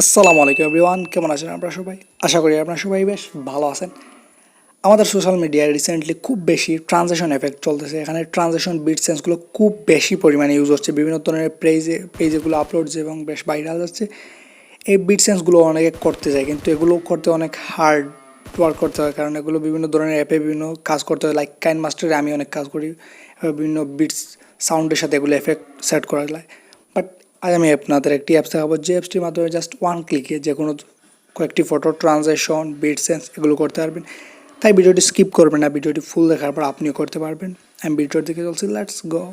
আসসালামু আলাইকুম এভরিওয়ান, কেমন আছেন আপনারা সবাই? আশা করি আপনারা সবাই বেশ ভালো আছেন। আমাদের সোশ্যাল মিডিয়ায় রিসেন্টলি খুব বেশি ট্রানজিশন এফেক্ট চলতেছে। এখানে ট্রানজিশন বিট সেন্সগুলো খুব বেশি পরিমাণে ইউজ হচ্ছে, বিভিন্ন ধরনের পেজেগুলো আপলোড যে এবং বেশ ভাইরাল যাচ্ছে। এই বিট সেন্সগুলো অনেকে করতে যায়, কিন্তু এগুলো করতে অনেক হার্ড ওয়ার্ক করতে হয়, কারণ এগুলো বিভিন্ন ধরনের অ্যাপে বিভিন্ন কাজ করতে হয়। লাইক কাইনমাস্টারে আমি অনেক কাজ করি, বিভিন্ন বিটস সাউন্ডের সাথে এগুলো এফেক্ট সেট করা যায়। বাট আজ আমি আপনাদের একটি অ্যাপস দেখাবো, যে অ্যাপসটির মাধ্যমে জাস্ট ওয়ান ক্লিকে যে কোনো কয়েকটি ফটো ট্রানজেকশন বিট সেন্স এগুলো করতে পারবেন। তাই ভিডিওটি স্কিপ করবেন না, ভিডিওটি ফুল দেখার পর আপনিও করতে পারবেন। আমি ভিডিওর দিকে চলছি, লেটস গো।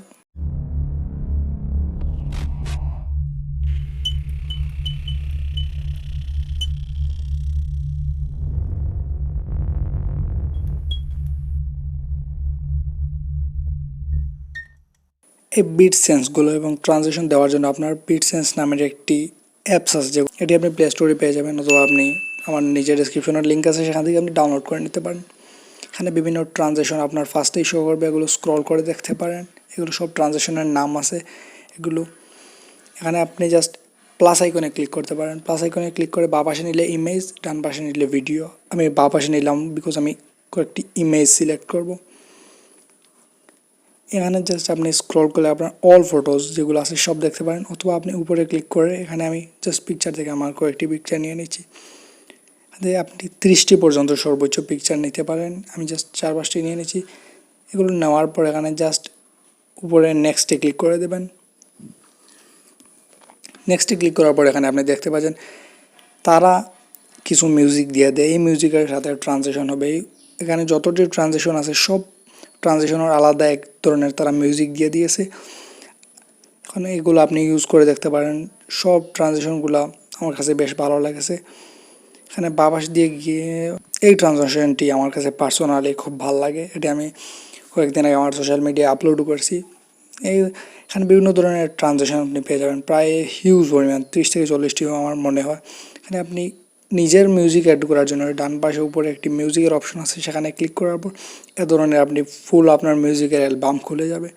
এই বিট সেন্সগুলো এবং ট্রানজেকশন দেওয়ার জন্য আপনার বিট সেন্স নামের একটি অ্যাপস আছে, যে এটি আপনি প্লে স্টোরে পেয়ে যাবেন, অথবা আপনি আমার নিজের ডিসক্রিপশনের লিঙ্ক আছে, সেখান থেকে আপনি ডাউনলোড করে নিতে পারেন। এখানে বিভিন্ন ট্রানজেকশন আপনার ফার্স্টেই শো করবে, এগুলো স্ক্রল করে দেখতে পারেন। এগুলো সব ট্রানজেকশনের নাম আছে এগুলো। এখানে আপনি জাস্ট প্লাস আইকনে ক্লিক করতে পারেন। প্লাস আইকনে ক্লিক করে বাঁ পাশে নিলে ইমেজ, ডান পাশে নিলে ভিডিও। আমি বাঁ পাশে নিলাম বিকজ আমি কয়েকটি ইমেজ সিলেক্ট করব। এখানে জাস্ট আপনি স্ক্রল করলে আপনার অল ফটোজ যেগুলো আছে সব দেখতে পারেন, অথবা আপনি উপরে ক্লিক করে এখানে আমি জাস্ট পিকচার থেকে আমার কয়েকটি পিকচার নিয়ে নিচ্ছি। আপনি 30টি পর্যন্ত সর্বোচ্চ পিকচার নিতে পারেন। আমি জাস্ট 4-5টি নিয়ে নিচ্ছি। এগুলো নেওয়ার পর এখানে জাস্ট উপরে নেক্সটে ক্লিক করে দেবেন। নেক্সটে ক্লিক করার পর এখানে আপনি দেখতে পাচ্ছেন তারা কিছু মিউজিক দিয়ে দেয়, এই মিউজিকের সাথে ট্রানজেকশন হবে। এখানে যতটি ট্রানজেকশন আছে সব ট্রানজেকশনের আলাদা এক ধরনের তারা মিউজিক দিয়ে দিয়েছে। এখন এগুলো আপনি ইউজ করে দেখতে পারেন। সব ট্রানজেকশনগুলো আমার কাছে বেশ ভালো লেগেছে। এখানে বাবাস দিয়ে গিয়ে এই ট্রানজেকশনটি আমার কাছে পার্সোনালি খুব ভালো লাগে। এটি আমি কয়েকদিন আগে আমার সোশ্যাল মিডিয়ায় আপলোডও করছি। এখানে বিভিন্ন ধরনের ট্রানজেকশন আপনি পেয়ে যাবেন, প্রায় হিউজ পরিমাণ 30 থেকে 40টি আমার মনে হয়। এখানে আপনি নিজের মিউজিক অ্যাড করার জন্য ডান পাশে উপরে একটি মিউজিকের অপশন আছে, সেখানে ক্লিক করার পর এ ধরনের আপনি ফুল আপনার মিউজিকের অ্যালবাম খুলে যাবে।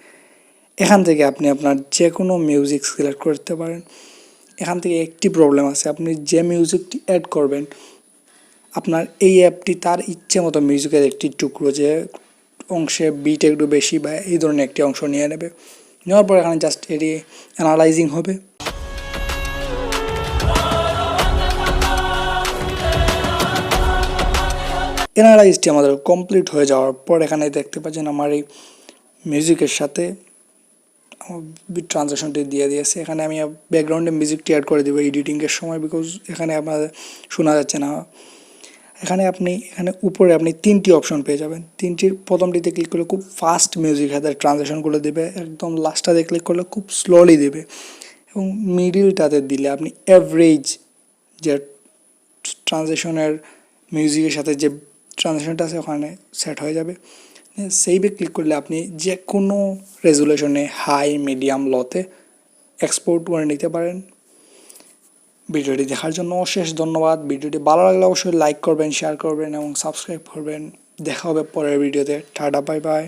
এখান থেকে আপনি আপনার যে কোনো মিউজিক সিলেক্ট করতে পারেন। এখান থেকে একটি প্রবলেম আছে, আপনি যে মিউজিকটি অ্যাড করবেন আপনার এই অ্যাপটি তার ইচ্ছে মতো মিউজিকের একটি টুকরো, যে অংশে বিট একটু বেশি বা এই ধরনের একটি অংশ নিয়ে নেবে। নেওয়ার পর এখানে জাস্ট এটি অ্যানালাইজিং হবে। অ্যানালাইজটি আমাদের কমপ্লিট হয়ে যাওয়ার পর এখানে দেখতে পাচ্ছেন আমার এই মিউজিকের সাথে ট্রানজেকশনটি দিয়ে দিয়েছে। এখানে আমি ব্যাকগ্রাউন্ডে মিউজিকটি অ্যাড করে দেবো এডিটিংয়ের সময়, বিকজ এখানে আপনাদের শোনা যাচ্ছে না। এখানে উপরে আপনি 3টি অপশন পেয়ে যাবেন। প্রথমটিতে ক্লিক করলে খুব ফাস্ট মিউজিক হাতে ট্রানজেকশনগুলো দেবে, একদম লাস্টটাতে ক্লিক করলে খুব স্লোলি দেবে, এবং মিডিলটাতে দিলে আপনি অ্যাভারেজ যে ট্রানজেকশনের মিউজিকের সাথে যে ট্রানজেকশনটা আছে ওখানে সেট হয়ে যাবে। সেইভে ক্লিক করলে আপনি যে কোনো রেজুলেশনে হাই, মিডিয়াম, লোতে এক্সপোর্ট করে নিতে পারেন। ভিডিওটি দেখার জন্য অশেষ ধন্যবাদ। ভিডিওটি ভালো লাগলে অবশ্যই লাইক করবেন, শেয়ার করবেন এবং সাবস্ক্রাইব করবেন। দেখা হবে পরের ভিডিওতে। Tata, bye bye.